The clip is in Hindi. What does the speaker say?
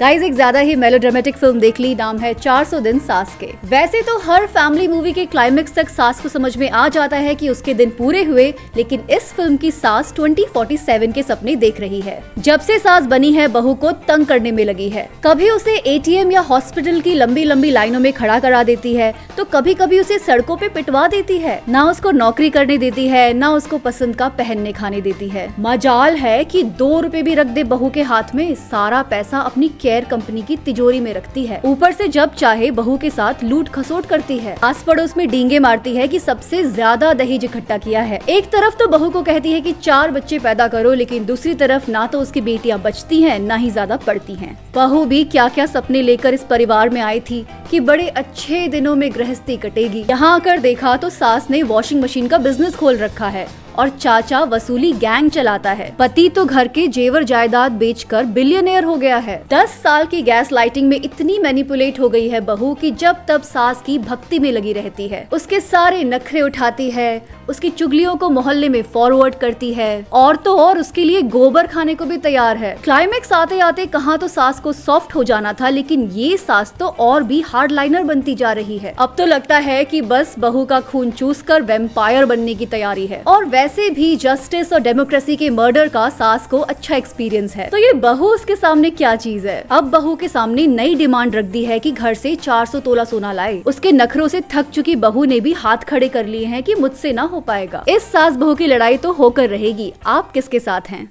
गाइस एक ज्यादा ही मेलोड्रामेटिक फिल्म देख ली, नाम है 400 दिन सास के। वैसे तो हर फैमिली मूवी के क्लाइमेक्स तक सास को समझ में आ जाता है कि उसके दिन पूरे हुए, लेकिन इस फिल्म की सास 2047 के सपने देख रही है। जब से सास बनी है, बहू को तंग करने में लगी है। कभी उसे एटीएम या हॉस्पिटल की लंबी लंबी लाइनों में खड़ा करा देती है, तो कभी कभी उसे सड़कों पे पिटवा देती है। ना उसको नौकरी करने देती है, ना उसको पसंद का पहनने खाने देती है। मजाल है कि 2 रुपए भी रख दे बहू के हाथ में, सारा पैसा अपनी केयर कंपनी की तिजोरी में रखती है। ऊपर से जब चाहे बहू के साथ लूट खसोट करती है। आस पड़ोस में डींगे मारती है कि सबसे ज्यादा दहेज इकट्ठा किया है। एक तरफ तो बहू को कहती है कि 4 बच्चे पैदा करो, लेकिन दूसरी तरफ ना तो उसकी बेटियां बचती हैं, ना ही ज्यादा पढ़ती हैं। बहू भी क्या क्या सपने लेकर इस परिवार में आई थी कि बड़े अच्छे दिनों में गृहस्थी कटेगी। यहाँ आकर देखा तो सास ने वॉशिंग मशीन का बिजनेस खोल रखा है और चाचा वसूली गैंग चलाता है। पति तो घर के जेवर जायदाद बेचकर बिलियनियर हो गया है। 10 साल की गैस लाइटिंग में इतनी मैनिपुलेट हो गई है बहू कि जब तब सास की भक्ति में लगी रहती है। उसके सारे नखरे उठाती है, उसकी चुगलियों को मोहल्ले में फॉरवर्ड करती है, और तो और उसके लिए गोबर खाने को भी तैयार है। क्लाइमेक्स आते आते कहाँ तो सास को सॉफ्ट हो जाना था, लेकिन ये सास तो और भी हार्ड लाइनर बनती जा रही है। अब तो लगता है कि बस बहू का खून चूस कर वेम्पायर बनने की तैयारी है। और वैसे भी जस्टिस और डेमोक्रेसी के मर्डर का सास को अच्छा एक्सपीरियंस है, तो ये बहू उसके सामने क्या चीज है। अब बहू के सामने नई डिमांड रख दी है कि घर से 400 तोला सोना लाए। उसके नखरों से थक चुकी बहू ने भी हाथ खड़े कर लिए हैं कि मुझसे ना हो पाएगा। इस सास बहू की लड़ाई तो होकर रहेगी। आप किसके साथ हैं?